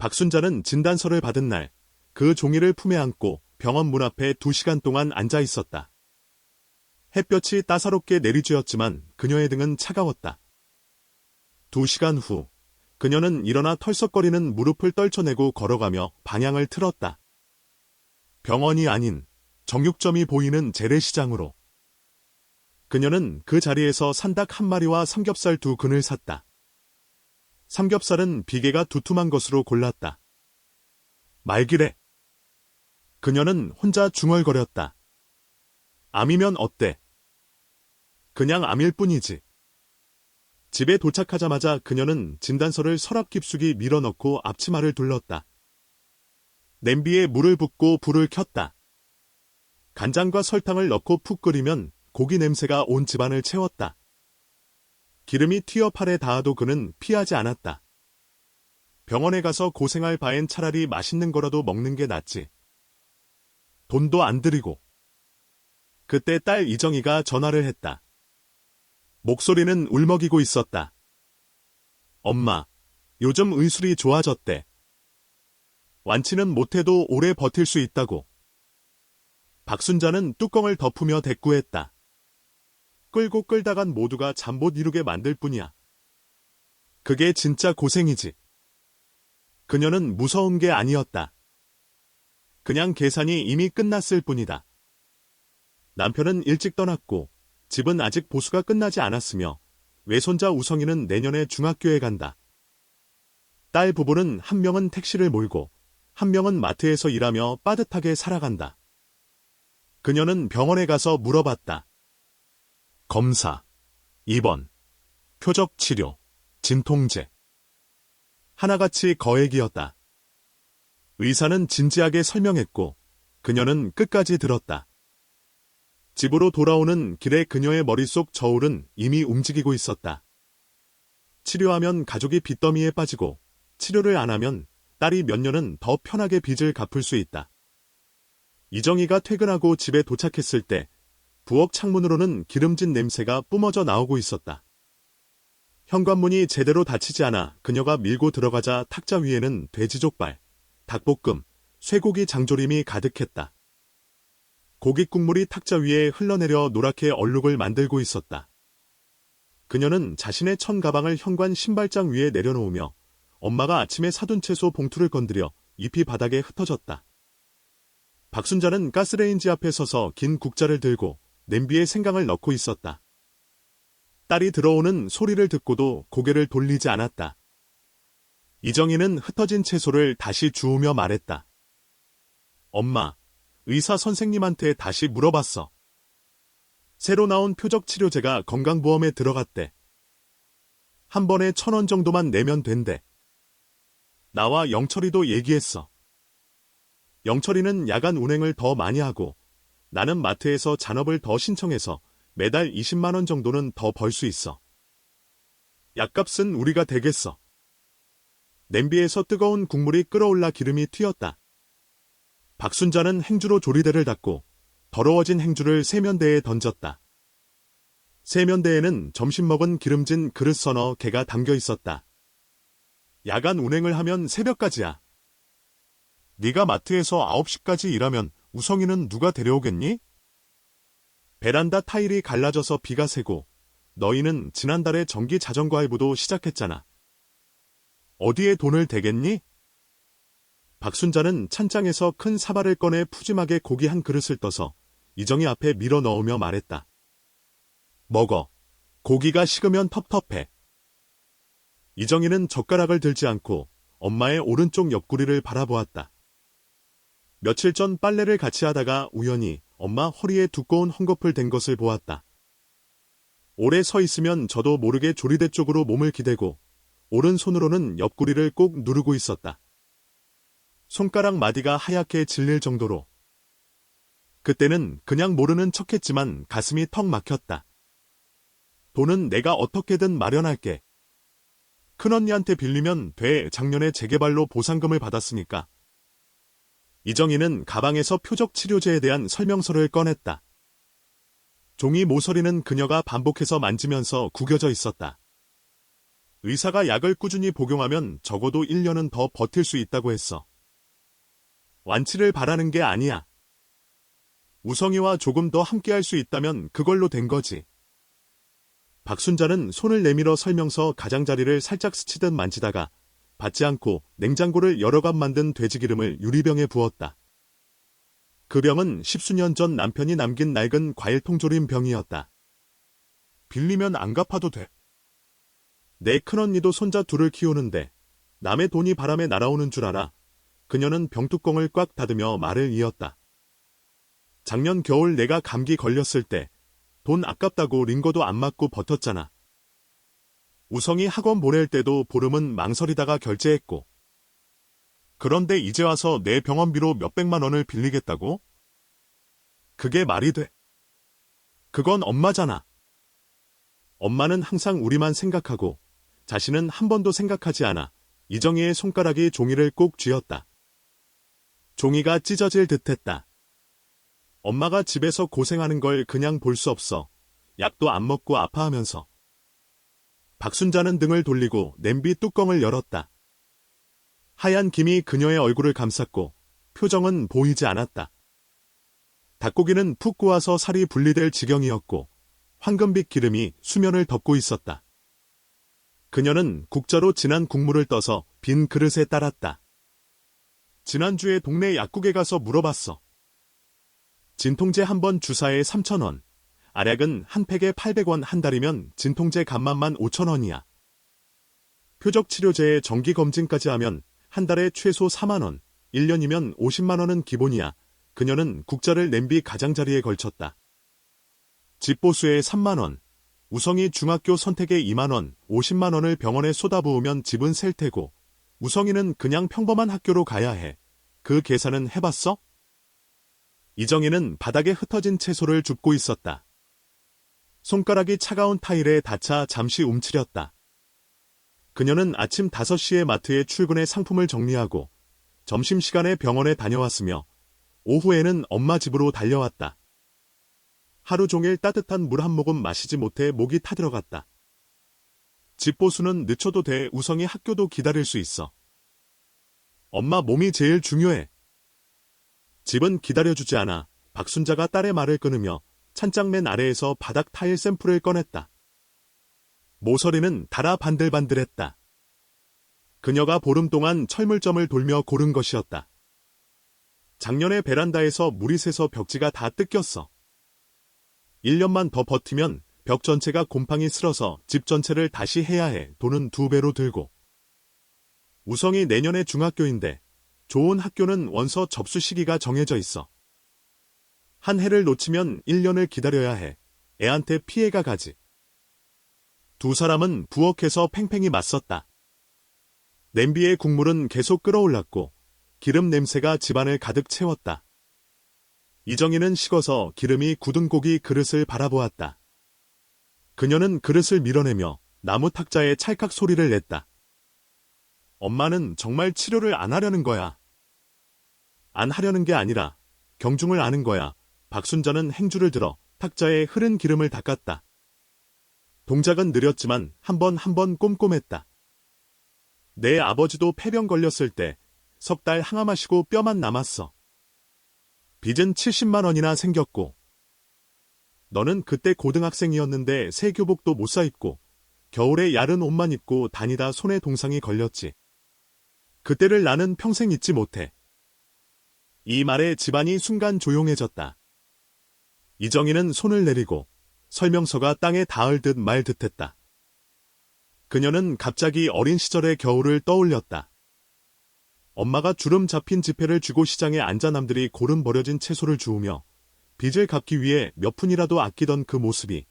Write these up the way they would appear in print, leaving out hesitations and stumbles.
박순자는 진단서를 받은 날, 그 종이를 품에 안고 병원 문 앞에 2시간 동안 앉아 있었다. 햇볕이 따사롭게 내리쬐었지만 그녀의 등은 차가웠다. 2시간 후, 그녀는 일어나 털썩거리는 무릎을 떨쳐내고 걸어가며 방향을 틀었다. 병원이 아닌 정육점이 보이는 재래시장으로. 그녀는 그 자리에서 산닭 한 마리와 삼겹살 2근을 샀다. 삼겹살은 비계가 두툼한 것으로 골랐다. 말기래. 그녀는 혼자 중얼거렸다. 암이면 어때? 그냥 암일 뿐이지. 집에 도착하자마자 그녀는 진단서를 서랍 깊숙이 밀어넣고 앞치마를 둘렀다. 냄비에 물을 붓고 불을 켰다. 간장과 설탕을 넣고 푹 끓이면 고기 냄새가 온 집안을 채웠다. 기름이 튀어 팔에 닿아도 그는 피하지 않았다. 병원에 가서 고생할 바엔 차라리 맛있는 거라도 먹는 게 낫지. 돈도 안 들이고. 그때 딸 이정희가 전화를 했다. 목소리는 울먹이고 있었다. 엄마, 요즘 의술이 좋아졌대. 완치는 못해도 오래 버틸 수 있다고. 박순자는 뚜껑을 덮으며 대꾸했다. 끌고 끌다간 모두가 잠 못 이루게 만들 뿐이야. 그게 진짜 고생이지. 그녀는 무서운 게 아니었다. 그냥 계산이 이미 끝났을 뿐이다. 남편은 일찍 떠났고 집은 아직 보수가 끝나지 않았으며 외손자 우성이는 내년에 중학교에 간다. 딸 부부는 한 명은 택시를 몰고 한 명은 마트에서 일하며 빠듯하게 살아간다. 그녀는 병원에 가서 물어봤다. 검사, 입원, 표적 치료, 진통제. 하나같이 거액이었다. 의사는 진지하게 설명했고 그녀는 끝까지 들었다. 집으로 돌아오는 길에 그녀의 머릿속 저울은 이미 움직이고 있었다. 치료하면 가족이 빚더미에 빠지고 치료를 안 하면 딸이 몇 년은 더 편하게 빚을 갚을 수 있다. 이정희가 퇴근하고 집에 도착했을 때 부엌 창문으로는 기름진 냄새가 뿜어져 나오고 있었다. 현관문이 제대로 닫히지 않아 그녀가 밀고 들어가자 탁자 위에는 돼지족발, 닭볶음, 쇠고기 장조림이 가득했다. 고깃 국물이 탁자 위에 흘러내려 노랗게 얼룩을 만들고 있었다. 그녀는 자신의 천 가방을 현관 신발장 위에 내려놓으며 엄마가 아침에 사둔 채소 봉투를 건드려 잎이 바닥에 흩어졌다. 박순자는 가스레인지 앞에 서서 긴 국자를 들고 냄비에 생강을 넣고 있었다. 딸이 들어오는 소리를 듣고도 고개를 돌리지 않았다. 이정희는 흩어진 채소를 다시 주우며 말했다. 엄마, 의사 선생님한테 다시 물어봤어. 새로 나온 표적 치료제가 건강보험에 들어갔대. 한 번에 1,000원 정도만 내면 된대. 나와 영철이도 얘기했어. 영철이는 야간 운행을 더 많이 하고 나는 마트에서 잔업을 더 신청해서 매달 20만 원 정도는 더 벌 수 있어. 약값은 우리가 대겠어. 냄비에서 뜨거운 국물이 끓어올라 기름이 튀었다. 박순자는 행주로 조리대를 닫고 더러워진 행주를 세면대에 던졌다. 세면대에는 점심 먹은 기름진 그릇 서너 개가 담겨 있었다. 야간 운행을 하면 새벽까지야. 네가 마트에서 9시까지 일하면 우성이는 누가 데려오겠니? 베란다 타일이 갈라져서 비가 새고 너희는 지난달에 전기 자전거 할부도 시작했잖아. 어디에 돈을 대겠니? 박순자는 찬장에서 큰 사발을 꺼내 푸짐하게 고기 한 그릇을 떠서 이정희 앞에 밀어 넣으며 말했다. 먹어. 고기가 식으면 텁텁해. 이정희는 젓가락을 들지 않고 엄마의 오른쪽 옆구리를 바라보았다. 며칠 전 빨래를 같이 하다가 우연히 엄마 허리에 두꺼운 헝겊을 댄 것을 보았다. 오래 서 있으면 저도 모르게 조리대 쪽으로 몸을 기대고 오른손으로는 옆구리를 꼭 누르고 있었다. 손가락 마디가 하얗게 질릴 정도로. 그때는 그냥 모르는 척했지만 가슴이 턱 막혔다. 돈은 내가 어떻게든 마련할게. 큰언니한테 빌리면 돼. 작년에 재개발로 보상금을 받았으니까. 이정희는 가방에서 표적 치료제에 대한 설명서를 꺼냈다. 종이 모서리는 그녀가 반복해서 만지면서 구겨져 있었다. 의사가 약을 꾸준히 복용하면 적어도 1년은 더 버틸 수 있다고 했어. 완치를 바라는 게 아니야. 우성이와 조금 더 함께할 수 있다면 그걸로 된 거지. 박순자는 손을 내밀어 설명서 가장자리를 살짝 스치듯 만지다가 받지 않고 냉장고를 여러 갑 만든 돼지기름을 유리병에 부었다. 그 병은 10수년 전 남편이 남긴 낡은 과일통조림 병이었다. 빌리면 안 갚아도 돼. 내 큰언니도 손자 둘을 키우는데 남의 돈이 바람에 날아오는 줄 알아. 그녀는 병뚜껑을 꽉 닫으며 말을 이었다. 작년 겨울 내가 감기 걸렸을 때 돈 아깝다고 링거도 안 맞고 버텼잖아. 우성이 학원 보낼 때도 보름은 망설이다가 결제했고. 그런데 이제 와서 내 병원비로 몇백만 원을 빌리겠다고? 그게 말이 돼? 그건 엄마잖아. 엄마는 항상 우리만 생각하고 자신은 한 번도 생각하지 않아. 이정희의 손가락이 종이를 꼭 쥐었다. 종이가 찢어질 듯했다. 엄마가 집에서 고생하는 걸 그냥 볼 수 없어. 약도 안 먹고 아파하면서. 박순자는 등을 돌리고 냄비 뚜껑을 열었다. 하얀 김이 그녀의 얼굴을 감쌌고 표정은 보이지 않았다. 닭고기는 푹 구워서 살이 분리될 지경이었고 황금빛 기름이 수면을 덮고 있었다. 그녀는 국자로 진한 국물을 떠서 빈 그릇에 따랐다. 지난주에 동네 약국에 가서 물어봤어. 진통제 한 번 주사에 3,000원, 알약은 한 팩에 800원 한 달이면 진통제 값만 5,000원이야. 표적치료제에 정기검진까지 하면 한 달에 최소 4만원, 1년이면 50만원은 기본이야. 그녀는 국자를 냄비 가장자리에 걸쳤다. 집보수에 3만원, 우성이 중학교 선택에 2만원, 50만원을 병원에 쏟아부으면 집은 셀 테고, 우성이는 그냥 평범한 학교로 가야 해. 그 계산은 해봤어? 이정희는 바닥에 흩어진 채소를 줍고 있었다. 손가락이 차가운 타일에 닿자 잠시 움츠렸다. 그녀는 아침 5시에 마트에 출근해 상품을 정리하고 점심시간에 병원에 다녀왔으며 오후에는 엄마 집으로 달려왔다. 하루 종일 따뜻한 물 한 모금 마시지 못해 목이 타들어갔다. 집보수는 늦춰도 돼. 우성이 학교도 기다릴 수 있어. 엄마 몸이 제일 중요해. 집은 기다려주지 않아. 박순자가 딸의 말을 끊으며 찬장맨 아래에서 바닥 타일 샘플을 꺼냈다. 모서리는 달아 반들반들했다. 그녀가 보름 동안 철물점을 돌며 고른 것이었다. 작년에 베란다에서 물이 새서 벽지가 다 뜯겼어. 1년만 더 버티면 벽 전체가 곰팡이 쓸어서 집 전체를 다시 해야 해. 돈은 2배로 들고. 우성이 내년에 중학교인데 좋은 학교는 원서 접수 시기가 정해져 있어. 한 해를 놓치면 1년을 기다려야 해. 애한테 피해가 가지. 두 사람은 부엌에서 팽팽히 맞섰다. 냄비의 국물은 계속 끓어올랐고 기름 냄새가 집안을 가득 채웠다. 이정희는 식어서 기름이 굳은 고기 그릇을 바라보았다. 그녀는 그릇을 밀어내며 나무 탁자에 찰칵 소리를 냈다. 엄마는 정말 치료를 안 하려는 거야. 안 하려는 게 아니라 경중을 아는 거야. 박순자는 행주를 들어 탁자에 흐른 기름을 닦았다. 동작은 느렸지만 한 번 한 번 꼼꼼했다. 내 아버지도 폐병 걸렸을 때 석 달 항암하시고 뼈만 남았어. 빚은 70만 원이나 생겼고. 너는 그때 고등학생이었는데 새 교복도 못 사 입고 겨울에 야른 옷만 입고 다니다 손에 동상이 걸렸지. 그때를 나는 평생 잊지 못해. 이 말에 집안이 순간 조용해졌다. 이정희는 손을 내리고 설명서가 땅에 닿을 듯 말 듯했다. 그녀는 갑자기 어린 시절의 겨울을 떠올렸다. 엄마가 주름 잡힌 지폐를 쥐고 시장에 앉아 남들이 고름 버려진 채소를 주우며 빚을 갚기 위해 몇 푼이라도 아끼던 그 모습이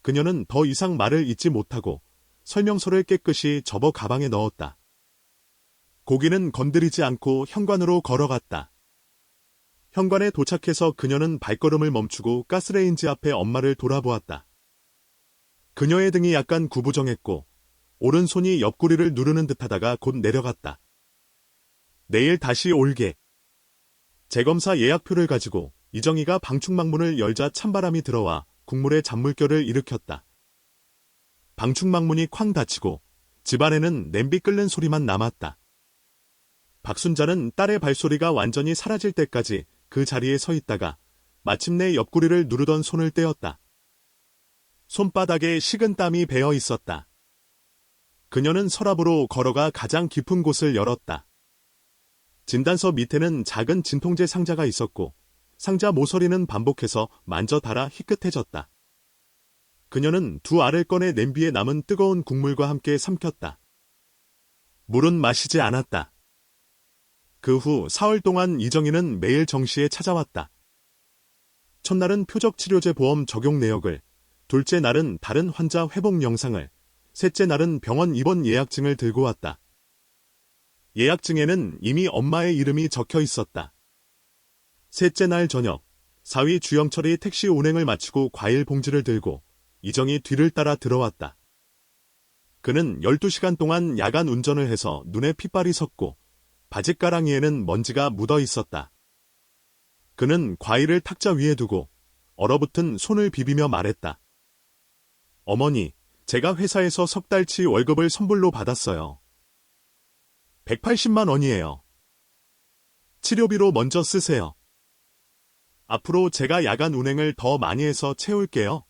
그녀는 더 이상 말을 잇지 못하고 설명서를 깨끗이 접어 가방에 넣었다. 고기는 건드리지 않고 현관으로 걸어갔다. 현관에 도착해서 그녀는 발걸음을 멈추고 가스레인지 앞에 엄마를 돌아보았다. 그녀의 등이 약간 구부정했고 오른손이 옆구리를 누르는 듯하다가 곧 내려갔다. 내일 다시 올게. 재검사 예약표를 가지고 이정희가 방충망문을 열자 찬바람이 들어와 국물에 잔물결을 일으켰다. 방충망문이 쾅 닫히고 집안에는 냄비 끓는 소리만 남았다. 박순자는 딸의 발소리가 완전히 사라질 때까지 그 자리에 서 있다가 마침내 옆구리를 누르던 손을 떼었다. 손바닥에 식은 땀이 배어 있었다. 그녀는 서랍으로 걸어가 가장 깊은 곳을 열었다. 진단서 밑에는 작은 진통제 상자가 있었고 상자 모서리는 반복해서 만져 닳아 희끗해졌다. 그녀는 두 알을 꺼내 냄비에 남은 뜨거운 국물과 함께 삼켰다. 물은 마시지 않았다. 그 후 사흘 동안 이정희는 매일 정시에 찾아왔다. 첫날은 표적치료제 보험 적용 내역을, 둘째 날은 다른 환자 회복 영상을, 셋째 날은 병원 입원 예약증을 들고 왔다. 예약증에는 이미 엄마의 이름이 적혀 있었다. 셋째 날 저녁, 사위 주영철이 택시 운행을 마치고 과일 봉지를 들고 이정희 뒤를 따라 들어왔다. 그는 12시간 동안 야간 운전을 해서 눈에 핏발이 섰고 바짓가랑이에는 먼지가 묻어 있었다. 그는 과일을 탁자 위에 두고 얼어붙은 손을 비비며 말했다. 어머니, 제가 회사에서 석 달치 월급을 선불로 받았어요. 180만 원이에요. 치료비로 먼저 쓰세요. 앞으로 제가 야간 운행을 더 많이 해서 채울게요.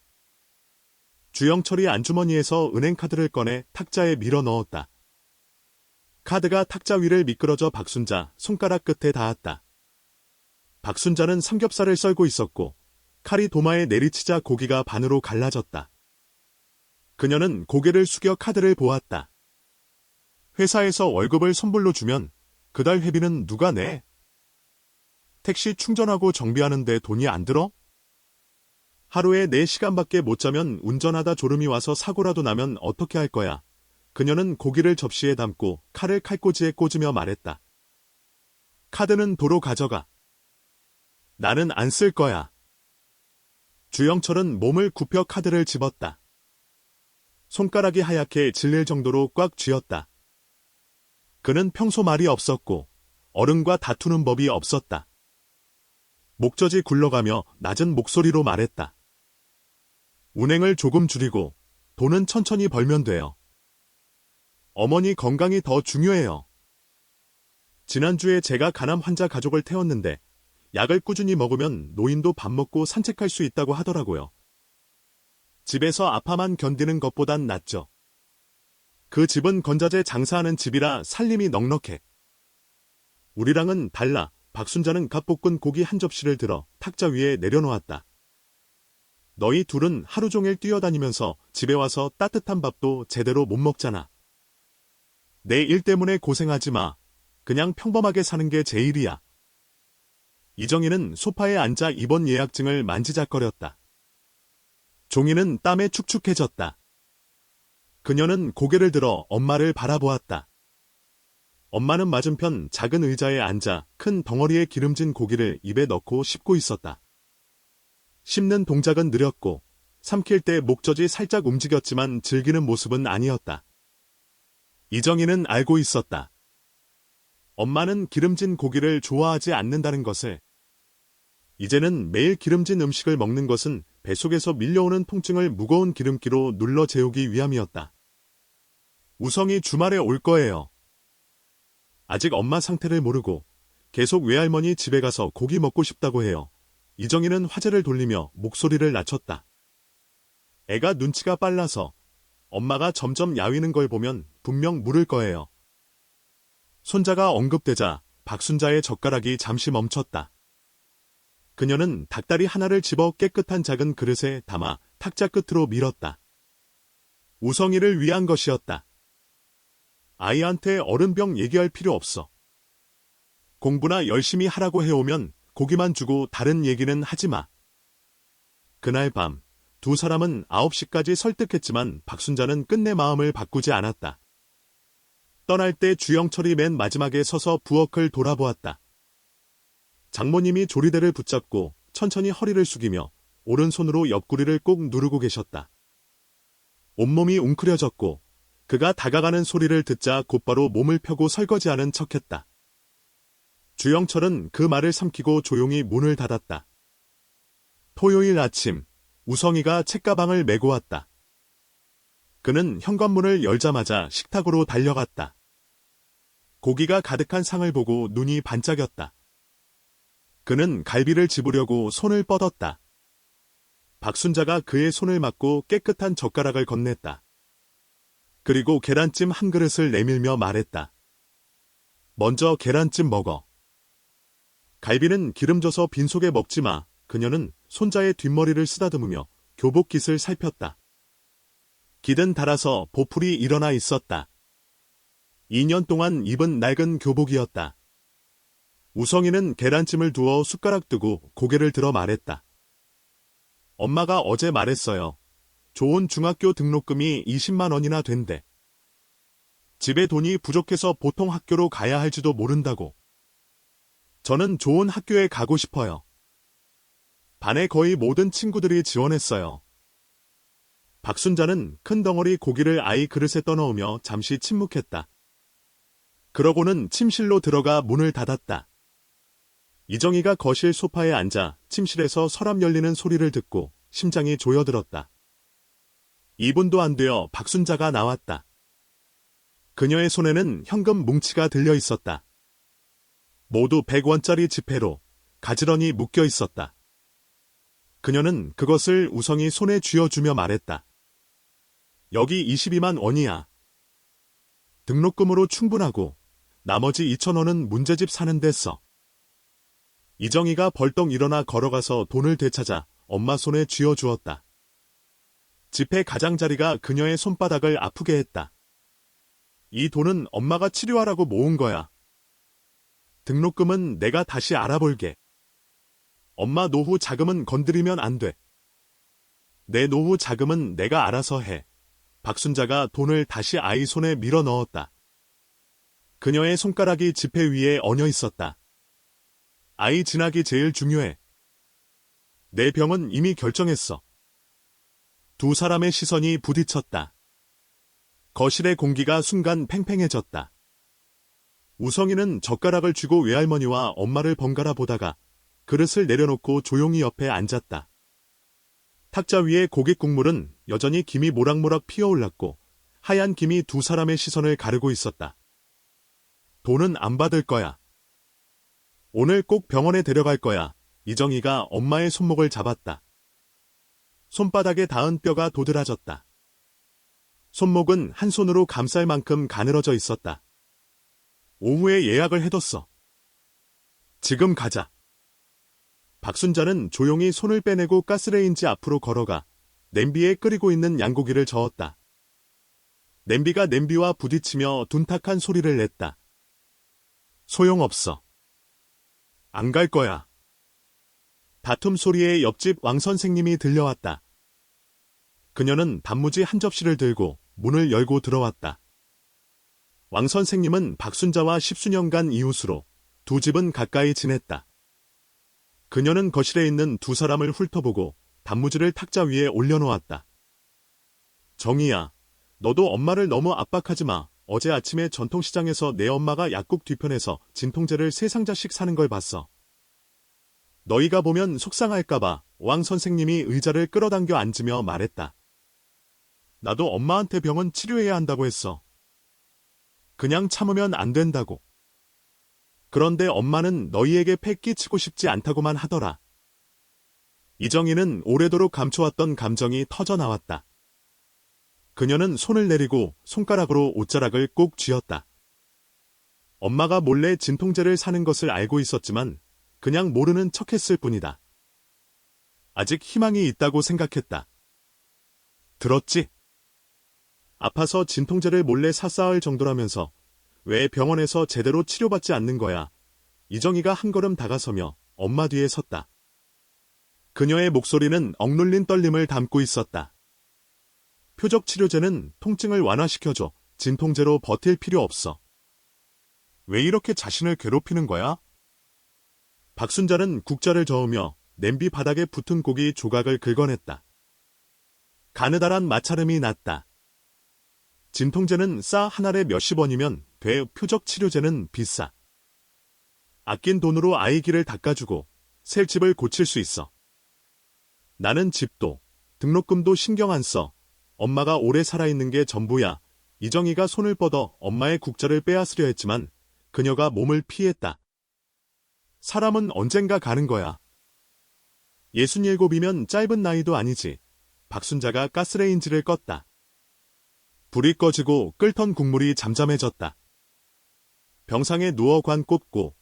주영철이 안주머니에서 은행카드를 꺼내 탁자에 밀어 넣었다. 카드가 탁자 위를 미끄러져 박순자 손가락 끝에 닿았다. 박순자는 삼겹살을 썰고 있었고 칼이 도마에 내리치자 고기가 반으로 갈라졌다. 그녀는 고개를 숙여 카드를 보았다. 회사에서 월급을 선불로 주면 그달 회비는 누가 내? 택시 충전하고 정비하는데 돈이 안 들어? 하루에 4시간밖에 못 자면 운전하다 졸음이 와서 사고라도 나면 어떻게 할 거야? 그녀는 고기를 접시에 담고 칼을 칼꽂이에 꽂으며 말했다. 카드는 도로 가져가. 나는 안 쓸 거야. 주영철은 몸을 굽혀 카드를 집었다. 손가락이 하얗게 질릴 정도로 꽉 쥐었다. 그는 평소 말이 없었고 어른과 다투는 법이 없었다. 목젖이 굴러가며 낮은 목소리로 말했다. 운행을 조금 줄이고 돈은 천천히 벌면 돼요. 어머니 건강이 더 중요해요. 지난주에 제가 간암 환자 가족을 태웠는데 약을 꾸준히 먹으면 노인도 밥 먹고 산책할 수 있다고 하더라고요. 집에서 아파만 견디는 것보단 낫죠. 그 집은 건자재 장사하는 집이라 살림이 넉넉해. 우리랑은 달라. 박순자는 갓볶은 고기 한 접시를 들어 탁자 위에 내려놓았다. 너희 둘은 하루 종일 뛰어다니면서 집에 와서 따뜻한 밥도 제대로 못 먹잖아. 내 일 때문에 고생하지 마. 그냥 평범하게 사는 게 제일이야. 이정희는 소파에 앉아 입원 예약증을 만지작거렸다. 종이는 땀에 축축해졌다. 그녀는 고개를 들어 엄마를 바라보았다. 엄마는 맞은편 작은 의자에 앉아 큰 덩어리의 기름진 고기를 입에 넣고 씹고 있었다. 씹는 동작은 느렸고 삼킬 때 목젖이 살짝 움직였지만 즐기는 모습은 아니었다. 이정희는 알고 있었다. 엄마는 기름진 고기를 좋아하지 않는다는 것을. 이제는 매일 기름진 음식을 먹는 것은 뱃속에서 밀려오는 통증을 무거운 기름기로 눌러 재우기 위함이었다. 우성이 주말에 올 거예요. 아직 엄마 상태를 모르고 계속 외할머니 집에 가서 고기 먹고 싶다고 해요. 이정희는 화제를 돌리며 목소리를 낮췄다. 애가 눈치가 빨라서 엄마가 점점 야위는 걸 보면 분명 물을 거예요. 손자가 언급되자 박순자의 젓가락이 잠시 멈췄다. 그녀는 닭다리 하나를 집어 깨끗한 작은 그릇에 담아 탁자 끝으로 밀었다. 우성이를 위한 것이었다. 아이한테 어른병 얘기할 필요 없어. 공부나 열심히 하라고 해오면 고기만 주고 다른 얘기는 하지 마. 그날 밤 두 사람은 9시까지 설득했지만 박순자는 끝내 마음을 바꾸지 않았다. 떠날 때 주영철이 맨 마지막에 서서 부엌을 돌아보았다. 장모님이 조리대를 붙잡고 천천히 허리를 숙이며 오른손으로 옆구리를 꼭 누르고 계셨다. 온몸이 웅크려졌고 그가 다가가는 소리를 듣자 곧바로 몸을 펴고 설거지하는 척했다. 주영철은 그 말을 삼키고 조용히 문을 닫았다. 토요일 아침, 우성이가 책가방을 메고 왔다. 그는 현관문을 열자마자 식탁으로 달려갔다. 고기가 가득한 상을 보고 눈이 반짝였다. 그는 갈비를 집으려고 손을 뻗었다. 박순자가 그의 손을 막고 깨끗한 젓가락을 건넸다. 그리고 계란찜 한 그릇을 내밀며 말했다. 먼저 계란찜 먹어. 갈비는 기름져서 빈속에 먹지 마. 그녀는 손자의 뒷머리를 쓰다듬으며 교복깃을 살폈다. 깃은 닳아서 보풀이 일어나 있었다. 2년 동안 입은 낡은 교복이었다. 우성이는 계란찜을 두어 숟가락 뜨고 고개를 들어 말했다. 엄마가 어제 말했어요. 좋은 중학교 등록금이 20만 원이나 된대. 집에 돈이 부족해서 보통 학교로 가야 할지도 모른다고. 저는 좋은 학교에 가고 싶어요. 반의 거의 모든 친구들이 지원했어요. 박순자는 큰 덩어리 고기를 아이 그릇에 떠넣으며 잠시 침묵했다. 그러고는 침실로 들어가 문을 닫았다. 이정희가 거실 소파에 앉아 침실에서 서랍 열리는 소리를 듣고 심장이 조여들었다. 2분도 안 되어 박순자가 나왔다. 그녀의 손에는 현금 뭉치가 들려 있었다. 모두 100원짜리 지폐로 가지런히 묶여 있었다. 그녀는 그것을 우성이 손에 쥐어주며 말했다. 여기 22만 원이야. 등록금으로 충분하고 나머지 2,000원은 문제집 사는 데 써. 이정희가 벌떡 일어나 걸어가서 돈을 되찾아 엄마 손에 쥐어주었다. 지폐 가장자리가 그녀의 손바닥을 아프게 했다. 이 돈은 엄마가 치료하라고 모은 거야. 등록금은 내가 다시 알아볼게. 엄마 노후 자금은 건드리면 안 돼. 내 노후 자금은 내가 알아서 해. 박순자가 돈을 다시 아이 손에 밀어 넣었다. 그녀의 손가락이 지폐 위에 얹어 있었다. 아이 진학이 제일 중요해. 내 병은 이미 결정했어. 두 사람의 시선이 부딪혔다. 거실의 공기가 순간 팽팽해졌다. 우성이는 젓가락을 쥐고 외할머니와 엄마를 번갈아 보다가 그릇을 내려놓고 조용히 옆에 앉았다. 탁자 위의 고깃 국물은 여전히 김이 모락모락 피어올랐고 하얀 김이 두 사람의 시선을 가르고 있었다. 돈은 안 받을 거야. 오늘 꼭 병원에 데려갈 거야. 이정희가 엄마의 손목을 잡았다. 손바닥에 닿은 뼈가 도드라졌다. 손목은 한 손으로 감쌀 만큼 가늘어져 있었다. 오후에 예약을 해뒀어. 지금 가자. 박순자는 조용히 손을 빼내고 가스레인지 앞으로 걸어가 냄비에 끓이고 있는 양고기를 저었다. 냄비가 냄비와 부딪히며 둔탁한 소리를 냈다. 소용없어. 안 갈 거야. 다툼 소리에 옆집 왕 선생님이 들려왔다. 그녀는 단무지 한 접시를 들고 문을 열고 들어왔다. 왕 선생님은 박순자와 10수년간 이웃으로 두 집은 가까이 지냈다. 그녀는 거실에 있는 두 사람을 훑어보고 단무지를 탁자 위에 올려놓았다. 정희야, 너도 엄마를 너무 압박하지 마. 어제 아침에 전통시장에서 내 엄마가 약국 뒤편에서 진통제를 3상자씩 사는 걸 봤어. 너희가 보면 속상할까봐 왕 선생님이 의자를 끌어당겨 앉으며 말했다. 나도 엄마한테 병은 치료해야 한다고 했어. 그냥 참으면 안 된다고. 그런데 엄마는 너희에게 패 끼치고 싶지 않다고만 하더라. 이정희는 오래도록 감춰왔던 감정이 터져나왔다. 그녀는 손을 내리고 손가락으로 옷자락을 꼭 쥐었다. 엄마가 몰래 진통제를 사는 것을 알고 있었지만 그냥 모르는 척했을 뿐이다. 아직 희망이 있다고 생각했다. 들었지? 아파서 진통제를 몰래 사싸할 정도라면서 왜 병원에서 제대로 치료받지 않는 거야? 이정희가 한 걸음 다가서며 엄마 뒤에 섰다. 그녀의 목소리는 억눌린 떨림을 담고 있었다. 표적 치료제는 통증을 완화시켜줘. 진통제로 버틸 필요 없어. 왜 이렇게 자신을 괴롭히는 거야? 박순자는 국자를 저으며 냄비 바닥에 붙은 고기 조각을 긁어냈다. 가느다란 마찰음이 났다. 진통제는 싸 한 알에 몇십 원이면 돼. 표적 치료제는 비싸. 아낀 돈으로 아이 귀를 닦아주고 셀집을 고칠 수 있어. 나는 집도 등록금도 신경 안 써. 엄마가 오래 살아있는 게 전부야. 이정희가 손을 뻗어 엄마의 국자를 빼앗으려 했지만 그녀가 몸을 피했다. 사람은 언젠가 가는 거야. 67이면 짧은 나이도 아니지. 박순자가 가스레인지를 껐다. 불이 꺼지고 끓던 국물이 잠잠해졌다. 병상에 누워 관 꼽고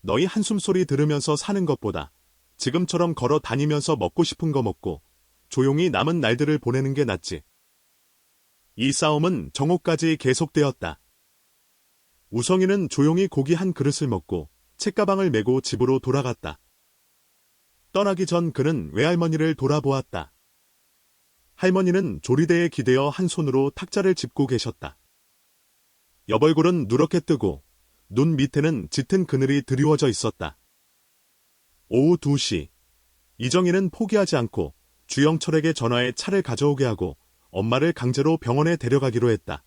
너희 한숨 소리 들으면서 사는 것보다 지금처럼 걸어 다니면서 먹고 싶은 거 먹고 조용히 남은 날들을 보내는 게 낫지. 이 싸움은 정오까지 계속되었다. 우성이는 조용히 고기 한 그릇을 먹고 책가방을 메고 집으로 돌아갔다. 떠나기 전 그는 외할머니를 돌아보았다. 할머니는 조리대에 기대어 한 손으로 탁자를 짚고 계셨다. 옆얼굴은 누렇게 뜨고 눈 밑에는 짙은 그늘이 드리워져 있었다. 오후 2시, 이정희는 포기하지 않고 주영철에게 전화해 차를 가져오게 하고 엄마를 강제로 병원에 데려가기로 했다.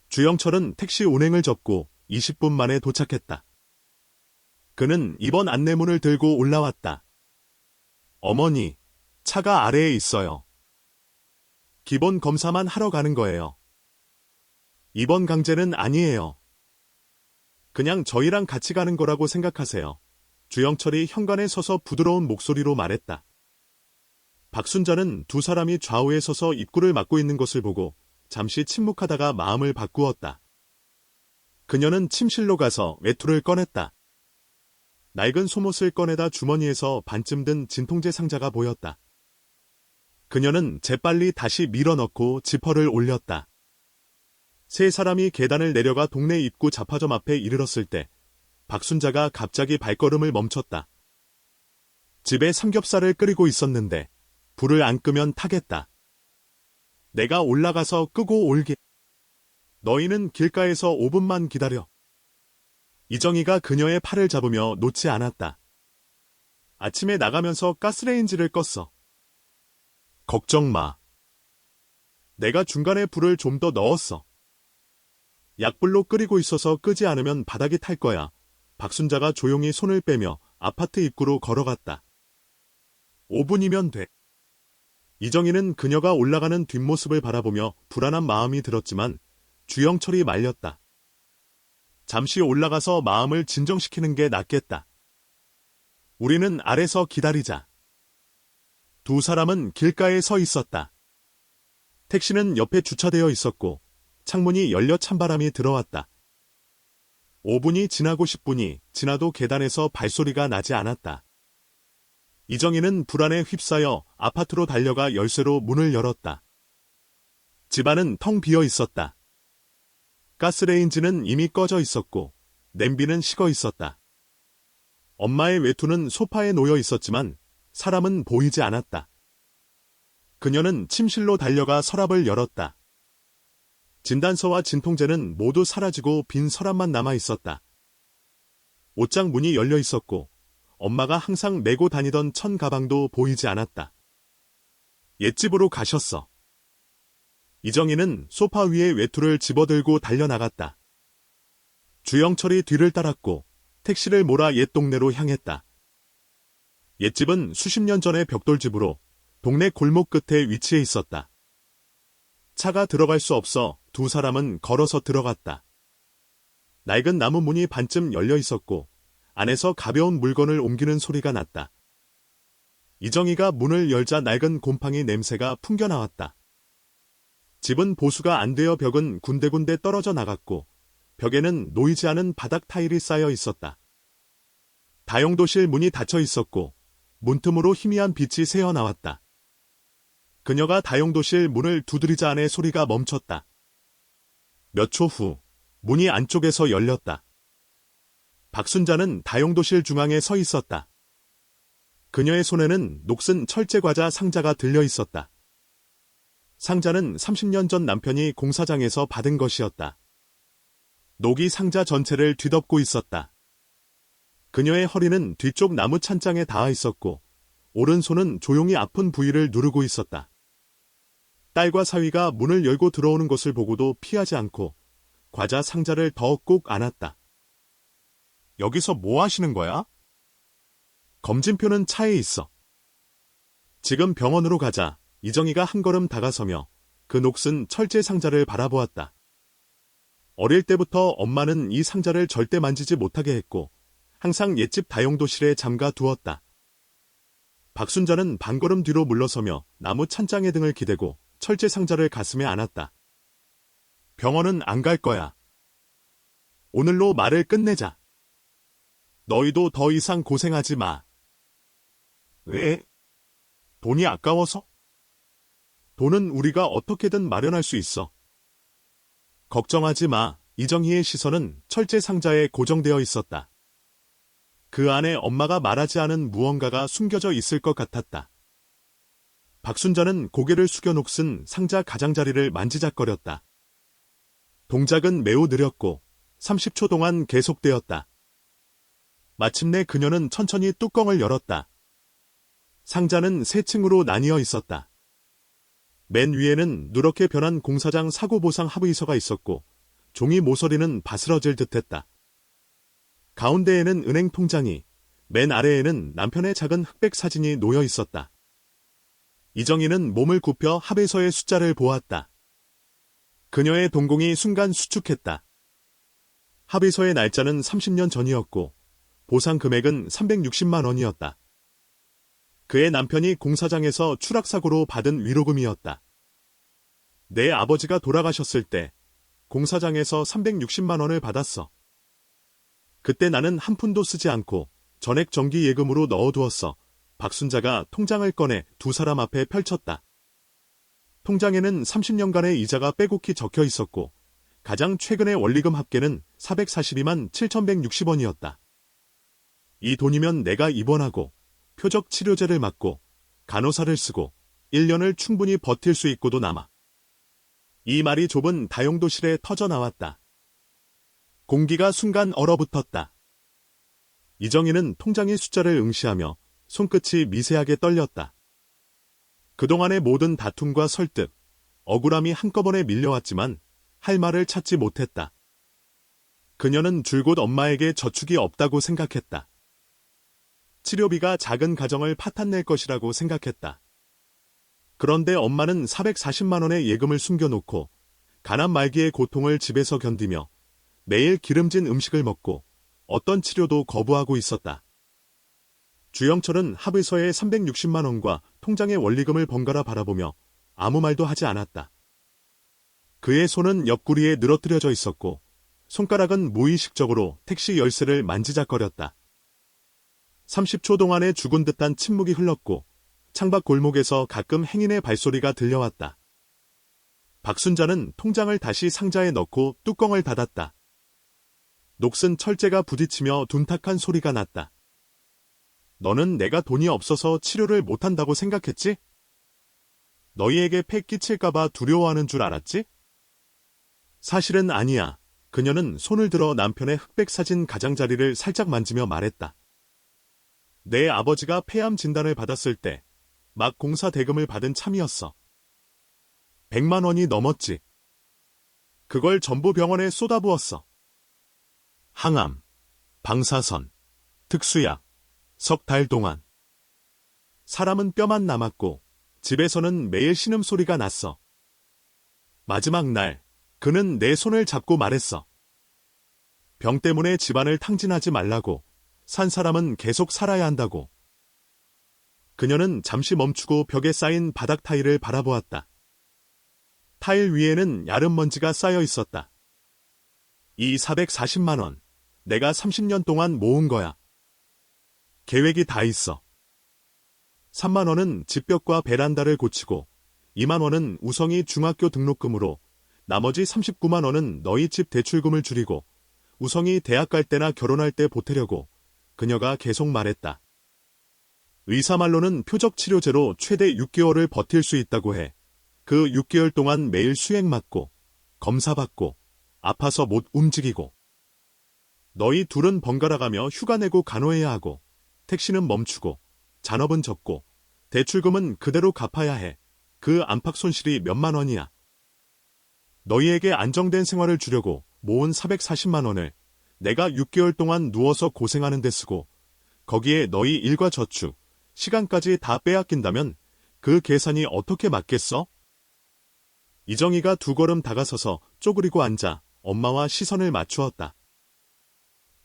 주영철은 택시 운행을 접고 20분 만에 도착했다. 그는 입원 안내문을 들고 올라왔다. 어머니, 차가 아래에 있어요. 기본 검사만 하러 가는 거예요. 입원 강제는 아니에요. 그냥 저희랑 같이 가는 거라고 생각하세요. 주영철이 현관에 서서 부드러운 목소리로 말했다. 박순자는 두 사람이 좌우에 서서 입구를 막고 있는 것을 보고 잠시 침묵하다가 마음을 바꾸었다. 그녀는 침실로 가서 외투를 꺼냈다. 낡은 속옷을 꺼내다 주머니에서 반쯤 든 진통제 상자가 보였다. 그녀는 재빨리 다시 밀어넣고 지퍼를 올렸다. 세 사람이 계단을 내려가 동네 입구 잡화점 앞에 이르렀을 때 박순자가 갑자기 발걸음을 멈췄다. 집에 삼겹살을 끓이고 있었는데 불을 안 끄면 타겠다. 내가 올라가서 끄고 올게. 너희는 길가에서 5분만 기다려. 이정희가 그녀의 팔을 잡으며 놓지 않았다. 아침에 나가면서 가스레인지를 껐어. 걱정 마. 내가 중간에 불을 좀 더 넣었어. 약불로 끓이고 있어서 끄지 않으면 바닥이 탈 거야. 박순자가 조용히 손을 빼며 아파트 입구로 걸어갔다. 5분이면 돼. 이정희는 그녀가 올라가는 뒷모습을 바라보며 불안한 마음이 들었지만 주영철이 말렸다. 잠시 올라가서 마음을 진정시키는 게 낫겠다. 우리는 아래서 기다리자. 두 사람은 길가에 서 있었다. 택시는 옆에 주차되어 있었고 창문이 열려 찬바람이 들어왔다. 5분이 지나고 10분이 지나도 계단에서 발소리가 나지 않았다. 이정희는 불안에 휩싸여 아파트로 달려가 열쇠로 문을 열었다. 집안은 텅 비어 있었다. 가스레인지는 이미 꺼져 있었고 냄비는 식어 있었다. 엄마의 외투는 소파에 놓여 있었지만 사람은 보이지 않았다. 그녀는 침실로 달려가 서랍을 열었다. 진단서와 진통제는 모두 사라지고 빈 서랍만 남아 있었다. 옷장 문이 열려 있었고 엄마가 항상 메고 다니던 천 가방도 보이지 않았다. 옛집으로 가셨어. 이정희는 소파 위에 외투를 집어들고 달려나갔다. 주영철이 뒤를 따랐고 택시를 몰아 옛 동네로 향했다. 옛집은 수십 년 전의 벽돌집으로 동네 골목 끝에 위치해 있었다. 차가 들어갈 수 없어 두 사람은 걸어서 들어갔다. 낡은 나무 문이 반쯤 열려 있었고 안에서 가벼운 물건을 옮기는 소리가 났다. 이정희가 문을 열자 낡은 곰팡이 냄새가 풍겨나왔다. 집은 보수가 안 되어 벽은 군데군데 떨어져 나갔고 벽에는 놓이지 않은 바닥 타일이 쌓여 있었다. 다용도실 문이 닫혀 있었고 문틈으로 희미한 빛이 새어나왔다. 그녀가 다용도실 문을 두드리자 안에 소리가 멈췄다. 몇 초 후 문이 안쪽에서 열렸다. 박순자는 다용도실 중앙에 서 있었다. 그녀의 손에는 녹슨 철제과자 상자가 들려 있었다. 상자는 30년 전 남편이 공사장에서 받은 것이었다. 녹이 상자 전체를 뒤덮고 있었다. 그녀의 허리는 뒤쪽 나무 찬장에 닿아 있었고 오른손은 조용히 아픈 부위를 누르고 있었다. 딸과 사위가 문을 열고 들어오는 것을 보고도 피하지 않고 과자 상자를 더 꼭 안았다. 여기서 뭐 하시는 거야? 검진표는 차에 있어. 지금 병원으로 가자. 이정희가 한 걸음 다가서며 그 녹슨 철제 상자를 바라보았다. 어릴 때부터 엄마는 이 상자를 절대 만지지 못하게 했고 항상 옛집 다용도실에 잠가 두었다. 박순자는 반걸음 뒤로 물러서며 나무 찬장에 등을 기대고 철제 상자를 가슴에 안았다. 병원은 안 갈 거야. 오늘로 말을 끝내자. 너희도 더 이상 고생하지 마. 왜? 돈이 아까워서? 돈은 우리가 어떻게든 마련할 수 있어. 걱정하지 마. 이정희의 시선은 철제 상자에 고정되어 있었다. 그 안에 엄마가 말하지 않은 무언가가 숨겨져 있을 것 같았다. 박순자는 고개를 숙여 녹슨 상자 가장자리를 만지작거렸다. 동작은 매우 느렸고 30초 동안 계속되었다. 마침내 그녀는 천천히 뚜껑을 열었다. 상자는 세 층으로 나뉘어 있었다. 맨 위에는 누렇게 변한 공사장 사고보상 합의서가 있었고 종이 모서리는 바스러질 듯했다. 가운데에는 은행 통장이, 맨 아래에는 남편의 작은 흑백 사진이 놓여 있었다. 이정희는 몸을 굽혀 합의서의 숫자를 보았다. 그녀의 동공이 순간 수축했다. 합의서의 날짜는 30년 전이었고 보상 금액은 360만 원이었다. 그의 남편이 공사장에서 추락사고로 받은 위로금이었다. 내 아버지가 돌아가셨을 때 공사장에서 360만 원을 받았어. 그때 나는 한 푼도 쓰지 않고 전액 정기 예금으로 넣어두었어. 박순자가 통장을 꺼내 두 사람 앞에 펼쳤다. 통장에는 30년간의 이자가 빼곡히 적혀 있었고 가장 최근의 원리금 합계는 442만 7,160원이었다. 이 돈이면 내가 입원하고 표적 치료제를 맞고 간호사를 쓰고 1년을 충분히 버틸 수 있고도 남아. 이 말이 좁은 다용도실에 터져나왔다. 공기가 순간 얼어붙었다. 이정희는 통장의 숫자를 응시하며 손끝이 미세하게 떨렸다. 그동안의 모든 다툼과 설득, 억울함이 한꺼번에 밀려왔지만 할 말을 찾지 못했다. 그녀는 줄곧 엄마에게 저축이 없다고 생각했다. 치료비가 작은 가정을 파탄낼 것이라고 생각했다. 그런데 엄마는 440만 원의 예금을 숨겨놓고 가난 말기의 고통을 집에서 견디며 매일 기름진 음식을 먹고 어떤 치료도 거부하고 있었다. 주영철은 합의서의 360만 원과 통장의 원리금을 번갈아 바라보며 아무 말도 하지 않았다. 그의 손은 옆구리에 늘어뜨려져 있었고 손가락은 무의식적으로 택시 열쇠를 만지작거렸다. 30초 동안의 죽은 듯한 침묵이 흘렀고 창밖 골목에서 가끔 행인의 발소리가 들려왔다. 박순자는 통장을 다시 상자에 넣고 뚜껑을 닫았다. 녹슨 철제가 부딪히며 둔탁한 소리가 났다. 너는 내가 돈이 없어서 치료를 못한다고 생각했지? 너희에게 폐 끼칠까봐 두려워하는 줄 알았지? 사실은 아니야. 그녀는 손을 들어 남편의 흑백 사진 가장자리를 살짝 만지며 말했다. 내 아버지가 폐암 진단을 받았을 때 막 공사 대금을 받은 참이었어. 100만 원이 넘었지. 그걸 전부 병원에 쏟아부었어. 항암, 방사선, 특수약, 석 달 동안. 사람은 뼈만 남았고 집에서는 매일 신음소리가 났어. 마지막 날 그는 내 손을 잡고 말했어. 병 때문에 집안을 탕진하지 말라고. 산 사람은 계속 살아야 한다고. 그녀는 잠시 멈추고 벽에 쌓인 바닥 타일을 바라보았다. 타일 위에는 얇은 먼지가 쌓여 있었다. 이 440만 원, 내가 30년 동안 모은 거야. 계획이 다 있어. 3만 원은 집벽과 베란다를 고치고 2만 원은 우성이 중학교 등록금으로 나머지 39만 원은 너희 집 대출금을 줄이고 우성이 대학 갈 때나 결혼할 때 보태려고. 그녀가 계속 말했다. 의사 말로는 표적 치료제로 최대 6개월을 버틸 수 있다고 해. 그 6개월 동안 매일 수액 맞고 검사 받고 아파서 못 움직이고. 너희 둘은 번갈아 가며 휴가 내고 간호해야 하고 택시는 멈추고 잔업은 접고 대출금은 그대로 갚아야 해. 그 안팎 손실이 몇만 원이야. 너희에게 안정된 생활을 주려고 모은 440만 원을 내가 6개월 동안 누워서 고생하는 데 쓰고 거기에 너희 일과 저축, 시간까지 다 빼앗긴다면 그 계산이 어떻게 맞겠어? 이정희가 두 걸음 다가서서 쪼그리고 앉아 엄마와 시선을 맞추었다.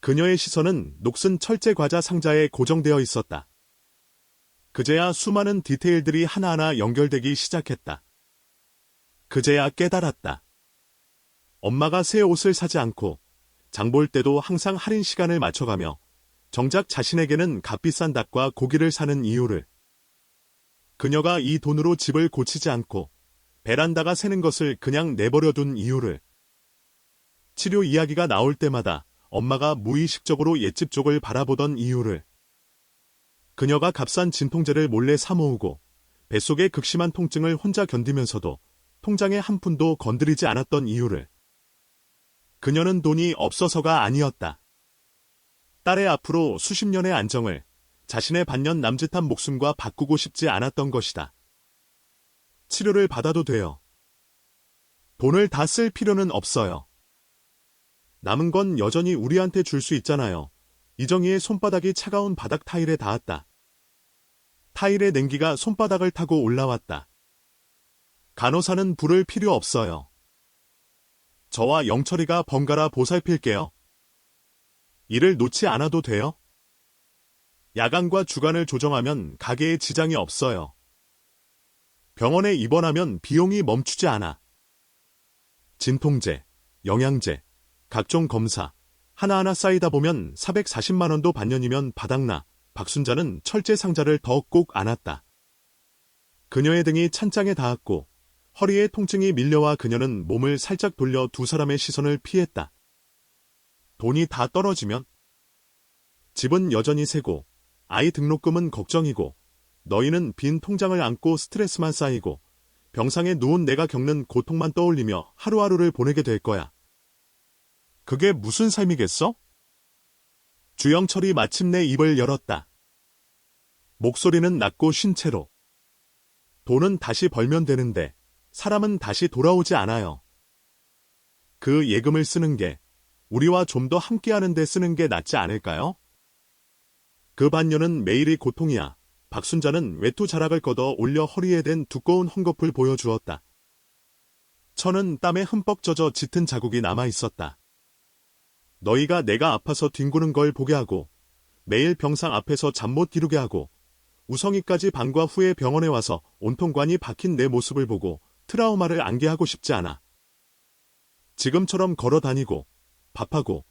그녀의 시선은 녹슨 철제 과자 상자에 고정되어 있었다. 그제야 수많은 디테일들이 하나하나 연결되기 시작했다. 그제야 깨달았다. 엄마가 새 옷을 사지 않고 장 볼 때도 항상 할인 시간을 맞춰가며 정작 자신에게는 값비싼 닭과 고기를 사는 이유를, 그녀가 이 돈으로 집을 고치지 않고 베란다가 새는 것을 그냥 내버려둔 이유를, 치료 이야기가 나올 때마다 엄마가 무의식적으로 옛집 쪽을 바라보던 이유를, 그녀가 값싼 진통제를 몰래 사모으고 뱃속의 극심한 통증을 혼자 견디면서도 통장에 한 푼도 건드리지 않았던 이유를. 그녀는 돈이 없어서가 아니었다. 딸의 앞으로 수십 년의 안정을 자신의 반년 남짓한 목숨과 바꾸고 싶지 않았던 것이다. 치료를 받아도 돼요. 돈을 다 쓸 필요는 없어요. 남은 건 여전히 우리한테 줄 수 있잖아요. 이정희의 손바닥이 차가운 바닥 타일에 닿았다. 타일의 냉기가 손바닥을 타고 올라왔다. 간호사는 부를 필요 없어요. 저와 영철이가 번갈아 보살필게요. 일을 놓지 않아도 돼요? 야간과 주간을 조정하면 가게에 지장이 없어요. 병원에 입원하면 비용이 멈추지 않아. 진통제, 영양제, 각종 검사, 하나하나 쌓이다 보면 440만 원도 반년이면 바닥나. 박순자는 철제 상자를 더 꼭 안았다. 그녀의 등이 찬장에 닿았고 허리에 통증이 밀려와 그녀는 몸을 살짝 돌려 두 사람의 시선을 피했다. 돈이 다 떨어지면? 집은 여전히 세고 아이 등록금은 걱정이고 너희는 빈 통장을 안고 스트레스만 쌓이고 병상에 누운 내가 겪는 고통만 떠올리며 하루하루를 보내게 될 거야. 그게 무슨 삶이겠어? 주영철이 마침내 입을 열었다. 목소리는 낮고 쉰 채로. 돈은 다시 벌면 되는데 사람은 다시 돌아오지 않아요. 그 예금을 쓰는 게 우리와 좀 더 함께하는 데 쓰는 게 낫지 않을까요? 그 반년은 매일이 고통이야. 박순자는 외투 자락을 걷어 올려 허리에 댄 두꺼운 헝겊을 보여주었다. 천은 땀에 흠뻑 젖어 짙은 자국이 남아 있었다. 너희가 내가 아파서 뒹구는 걸 보게 하고 매일 병상 앞에서 잠 못 이루게 하고 우성이까지 방과 후에 병원에 와서 온통 관이 박힌 내 모습을 보고 트라우마를 안게 하고 싶지 않아. 지금처럼 걸어 다니고 밥하고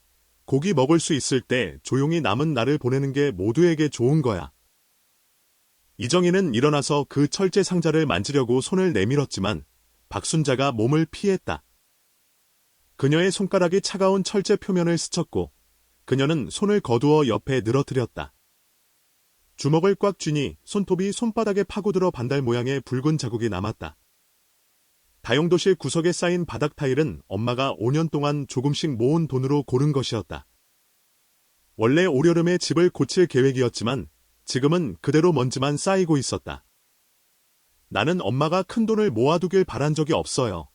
고기 먹을 수 있을 때 조용히 남은 날을 보내는 게 모두에게 좋은 거야. 이정희는 일어나서 그 철제 상자를 만지려고 손을 내밀었지만 박순자가 몸을 피했다. 그녀의 손가락이 차가운 철제 표면을 스쳤고 그녀는 손을 거두어 옆에 늘어뜨렸다. 주먹을 꽉 쥐니 손톱이 손바닥에 파고들어 반달 모양의 붉은 자국이 남았다. 다용도실 구석에 쌓인 바닥 타일은 엄마가 5년 동안 조금씩 모은 돈으로 고른 것이었다. 원래 올여름에 집을 고칠 계획이었지만 지금은 그대로 먼지만 쌓이고 있었다. 나는 엄마가 큰 돈을 모아두길 바란 적이 없어요.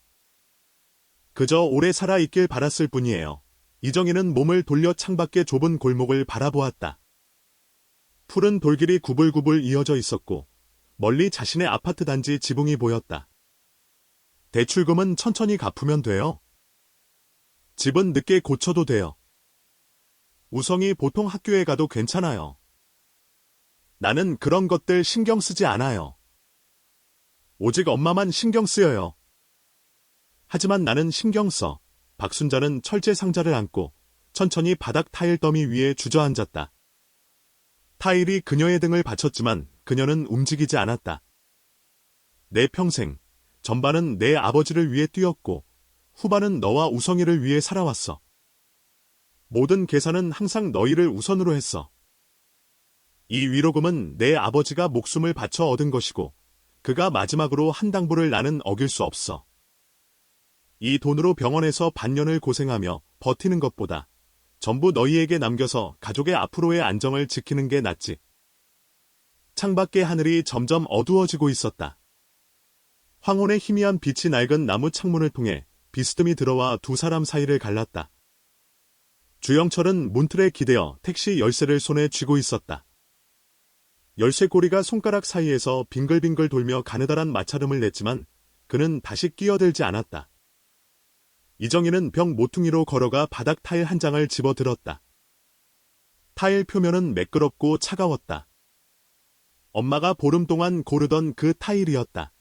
그저 오래 살아있길 바랐을 뿐이에요. 이정희는 몸을 돌려 창밖의 좁은 골목을 바라보았다. 푸른 돌길이 구불구불 이어져 있었고 멀리 자신의 아파트 단지 지붕이 보였다. 대출금은 천천히 갚으면 돼요. 집은 늦게 고쳐도 돼요. 우성이 보통 학교에 가도 괜찮아요. 나는 그런 것들 신경 쓰지 않아요. 오직 엄마만 신경 쓰여요. 하지만 나는 신경 써. 박순자는 철제 상자를 안고 천천히 바닥 타일 더미 위에 주저앉았다. 타일이 그녀의 등을 받쳤지만 그녀는 움직이지 않았다. 내 평생, 전반은 내 아버지를 위해 뛰었고 후반은 너와 우성이를 위해 살아왔어. 모든 계산은 항상 너희를 우선으로 했어. 이 위로금은 내 아버지가 목숨을 바쳐 얻은 것이고 그가 마지막으로 한 당부를 나는 어길 수 없어. 이 돈으로 병원에서 반년을 고생하며 버티는 것보다 전부 너희에게 남겨서 가족의 앞으로의 안정을 지키는 게 낫지. 창밖의 하늘이 점점 어두워지고 있었다. 황혼의 희미한 빛이 낡은 나무 창문을 통해 비스듬히 들어와 두 사람 사이를 갈랐다. 주영철은 문틀에 기대어 택시 열쇠를 손에 쥐고 있었다. 열쇠고리가 손가락 사이에서 빙글빙글 돌며 가느다란 마찰음을 냈지만 그는 다시 끼어들지 않았다. 이정희는 벽 모퉁이로 걸어가 바닥 타일 한 장을 집어들었다. 타일 표면은 매끄럽고 차가웠다. 엄마가 보름 동안 고르던 그 타일이었다.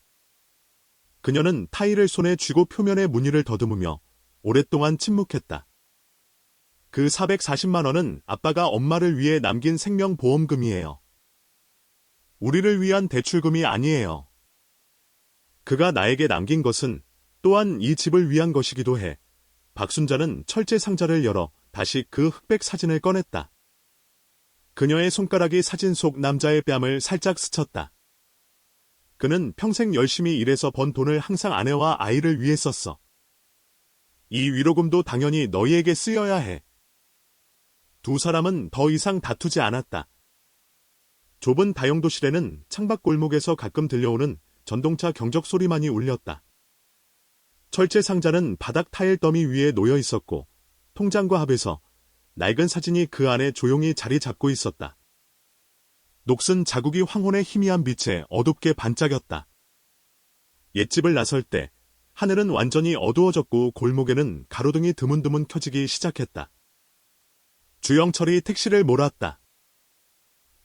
그녀는 타일을 손에 쥐고 표면의 무늬를 더듬으며 오랫동안 침묵했다. 그 440만 원은 아빠가 엄마를 위해 남긴 생명보험금이에요. 우리를 위한 대출금이 아니에요. 그가 나에게 남긴 것은 또한 이 집을 위한 것이기도 해. 박순자는 철제 상자를 열어 다시 그 흑백 사진을 꺼냈다. 그녀의 손가락이 사진 속 남자의 뺨을 살짝 스쳤다. 그는 평생 열심히 일해서 번 돈을 항상 아내와 아이를 위해 썼어. 이 위로금도 당연히 너희에게 쓰여야 해. 두 사람은 더 이상 다투지 않았다. 좁은 다용도실에는 창밖 골목에서 가끔 들려오는 전동차 경적 소리만이 울렸다. 철제 상자는 바닥 타일 더미 위에 놓여 있었고 통장과 합해서 낡은 사진이 그 안에 조용히 자리 잡고 있었다. 녹슨 자국이 황혼의 희미한 빛에 어둡게 반짝였다. 옛집을 나설 때 하늘은 완전히 어두워졌고 골목에는 가로등이 드문드문 켜지기 시작했다. 주영철이 택시를 몰았다.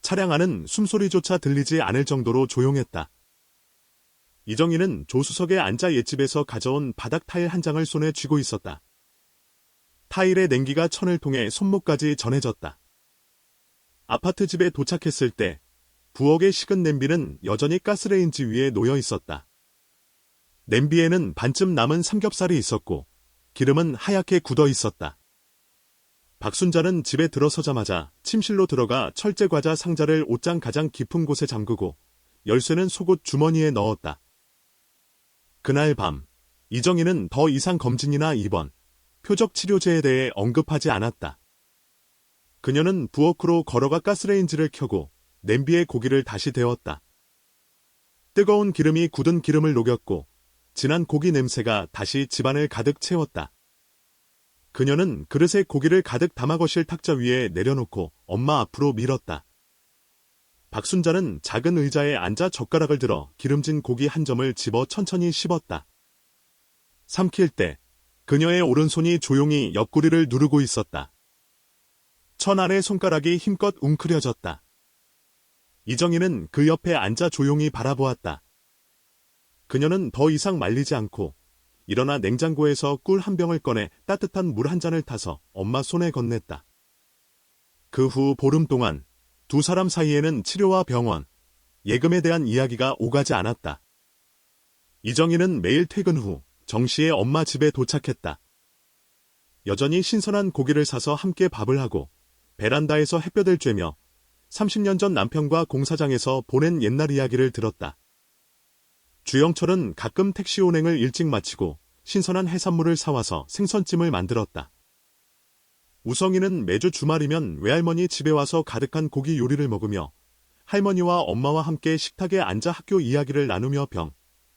차량 안은 숨소리조차 들리지 않을 정도로 조용했다. 이정희는 조수석에 앉아 옛집에서 가져온 바닥 타일 한 장을 손에 쥐고 있었다. 타일의 냉기가 천을 통해 손목까지 전해졌다. 아파트 집에 도착했을 때 부엌의 식은 냄비는 여전히 가스레인지 위에 놓여 있었다. 냄비에는 반쯤 남은 삼겹살이 있었고 기름은 하얗게 굳어 있었다. 박순자는 집에 들어서자마자 침실로 들어가 철제 과자 상자를 옷장 가장 깊은 곳에 잠그고 열쇠는 속옷 주머니에 넣었다. 그날 밤 이정희는 더 이상 검진이나 입원, 표적 치료제에 대해 언급하지 않았다. 그녀는 부엌으로 걸어가 가스레인지를 켜고 냄비에 고기를 다시 데웠다. 뜨거운 기름이 굳은 기름을 녹였고 진한 고기 냄새가 다시 집안을 가득 채웠다. 그녀는 그릇에 고기를 가득 담아 거실 탁자 위에 내려놓고 엄마 앞으로 밀었다. 박순자는 작은 의자에 앉아 젓가락을 들어 기름진 고기 한 점을 집어 천천히 씹었다. 삼킬 때 그녀의 오른손이 조용히 옆구리를 누르고 있었다. 천 아래 손가락이 힘껏 웅크려졌다. 이정희는 그 옆에 앉아 조용히 바라보았다. 그녀는 더 이상 말리지 않고 일어나 냉장고에서 꿀 한 병을 꺼내 따뜻한 물 한 잔을 타서 엄마 손에 건넸다. 그 후 보름 동안 두 사람 사이에는 치료와 병원, 예금에 대한 이야기가 오가지 않았다. 이정희는 매일 퇴근 후 정시에 엄마 집에 도착했다. 여전히 신선한 고기를 사서 함께 밥을 하고 베란다에서 햇볕을 쬐며 30년 전 남편과 공사장에서 보낸 옛날 이야기를 들었다. 주영철은 가끔 택시 운행을 일찍 마치고 신선한 해산물을 사와서 생선찜을 만들었다. 우성이는 매주 주말이면 외할머니 집에 와서 가득한 고기 요리를 먹으며 할머니와 엄마와 함께 식탁에 앉아 학교 이야기를 나누며 병,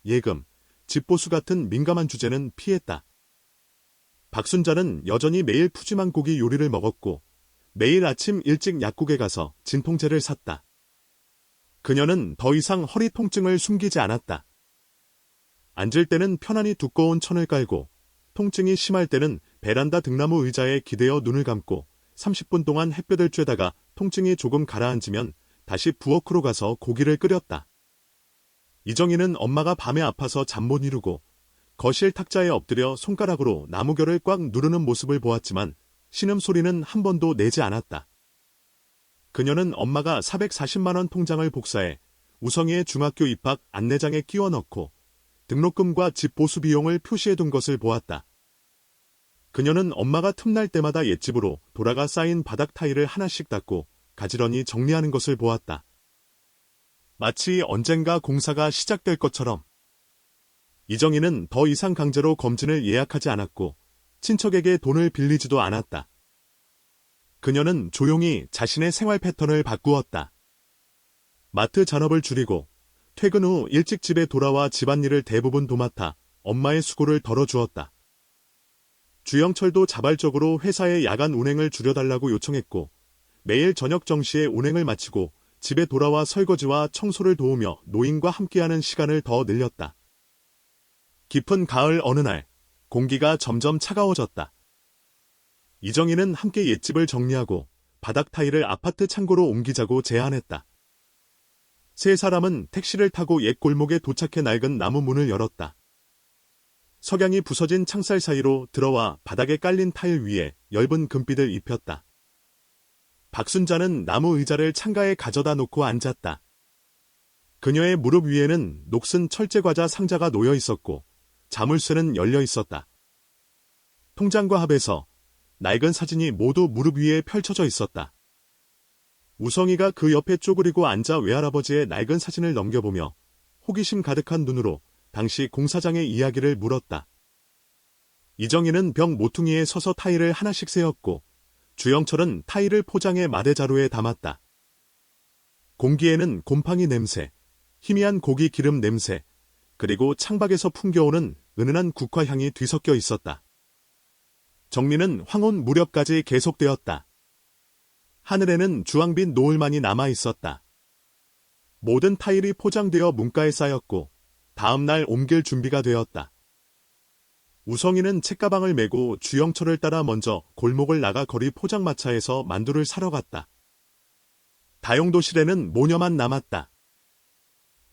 예금, 집보수 같은 민감한 주제는 피했다. 박순자는 여전히 매일 푸짐한 고기 요리를 먹었고 매일 아침 일찍 약국에 가서 진통제를 샀다. 그녀는 더 이상 허리 통증을 숨기지 않았다. 앉을 때는 편안히 두꺼운 천을 깔고 통증이 심할 때는 베란다 등나무 의자에 기대어 눈을 감고 30분 동안 햇볕을 쬐다가 통증이 조금 가라앉으면 다시 부엌으로 가서 고기를 끓였다. 이정희는 엄마가 밤에 아파서 잠 못 이루고 거실 탁자에 엎드려 손가락으로 나무결을 꽉 누르는 모습을 보았지만 신음소리는 한 번도 내지 않았다. 그녀는 엄마가 440만 원 통장을 복사해 우성이의 중학교 입학 안내장에 끼워 넣고 등록금과 집 보수 비용을 표시해둔 것을 보았다. 그녀는 엄마가 틈날 때마다 옛집으로 돌아가 쌓인 바닥 타일을 하나씩 닦고 가지런히 정리하는 것을 보았다. 마치 언젠가 공사가 시작될 것처럼. 이정희는 더 이상 강제로 검진을 예약하지 않았고 친척에게 돈을 빌리지도 않았다. 그녀는 조용히 자신의 생활 패턴을 바꾸었다. 마트 잔업을 줄이고 퇴근 후 일찍 집에 돌아와 집안일을 대부분 도맡아 엄마의 수고를 덜어주었다. 주영철도 자발적으로 회사의 야간 운행을 줄여달라고 요청했고 매일 저녁 정시에 운행을 마치고 집에 돌아와 설거지와 청소를 도우며 노인과 함께하는 시간을 더 늘렸다. 깊은 가을 어느 날, 공기가 점점 차가워졌다. 이정희는 함께 옛집을 정리하고 바닥 타일을 아파트 창고로 옮기자고 제안했다. 세 사람은 택시를 타고 옛 골목에 도착해 낡은 나무 문을 열었다. 석양이 부서진 창살 사이로 들어와 바닥에 깔린 타일 위에 엷은 금빛을 입혔다. 박순자는 나무 의자를 창가에 가져다 놓고 앉았다. 그녀의 무릎 위에는 녹슨 철제과자 상자가 놓여 있었고 자물쇠는 열려 있었다. 통장과 합에서 낡은 사진이 모두 무릎 위에 펼쳐져 있었다. 우성이가 그 옆에 쪼그리고 앉아 외할아버지의 낡은 사진을 넘겨보며 호기심 가득한 눈으로 당시 공사장의 이야기를 물었다. 이정희는 벽 모퉁이에 서서 타일을 하나씩 세었고 주영철은 타일을 포장해 마대자루에 담았다. 공기에는 곰팡이 냄새, 희미한 고기 기름 냄새, 그리고 창밖에서 풍겨오는 은은한 국화향이 뒤섞여 있었다. 정리는 황혼 무렵까지 계속되었다. 하늘에는 주황빛 노을만이 남아 있었다. 모든 타일이 포장되어 문가에 쌓였고 다음 날 옮길 준비가 되었다. 우성이는 책가방을 메고 주영철을 따라 먼저 골목을 나가 거리 포장마차에서 만두를 사러 갔다. 다용도실에는 모녀만 남았다.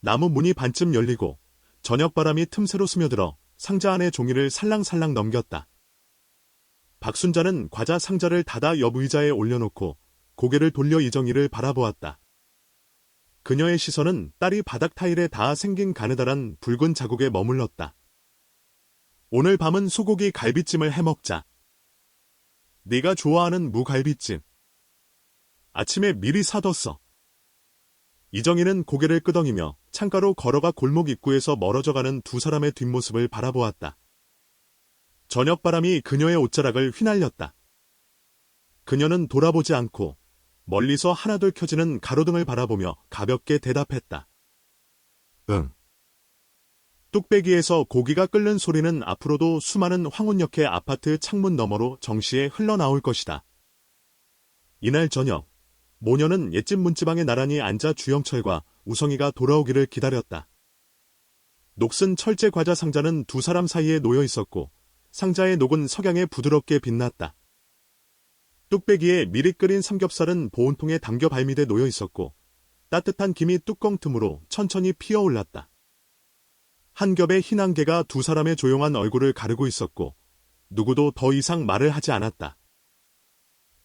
나무 문이 반쯤 열리고 저녁바람이 틈새로 스며들어 상자 안의 종이를 살랑살랑 넘겼다. 박순자는 과자 상자를 닫아 옆 의자에 올려놓고 고개를 돌려 이정희를 바라보았다. 그녀의 시선은 딸이 바닥 타일에 닿아 생긴 가느다란 붉은 자국에 머물렀다. 오늘 밤은 소고기 갈비찜을 해먹자. 네가 좋아하는 무갈비찜. 아침에 미리 사뒀어. 이정희는 고개를 끄덕이며 창가로 걸어가 골목 입구에서 멀어져가는 두 사람의 뒷모습을 바라보았다. 저녁바람이 그녀의 옷자락을 휘날렸다. 그녀는 돌아보지 않고 멀리서 하나둘 켜지는 가로등을 바라보며 가볍게 대답했다. 응. 뚝배기에서 고기가 끓는 소리는 앞으로도 수많은 황혼역의 아파트 창문 너머로 정시에 흘러나올 것이다. 이날 저녁, 모녀는 옛집 문지방에 나란히 앉아 주영철과 우성이가 돌아오기를 기다렸다. 녹슨 철제 과자 상자는 두 사람 사이에 놓여 있었고 상자의 녹은 석양에 부드럽게 빛났다. 뚝배기에 미리 끓인 삼겹살은 보온통에 담겨 발밑에 놓여 있었고 따뜻한 김이 뚜껑 틈으로 천천히 피어올랐다. 한 겹의 흰 안개가 두 사람의 조용한 얼굴을 가르고 있었고 누구도 더 이상 말을 하지 않았다.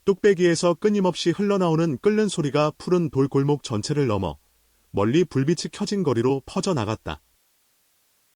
뚝배기에서 끊임없이 흘러나오는 끓는 소리가 푸른 돌골목 전체를 넘어 멀리 불빛이 켜진 거리로 퍼져나갔다.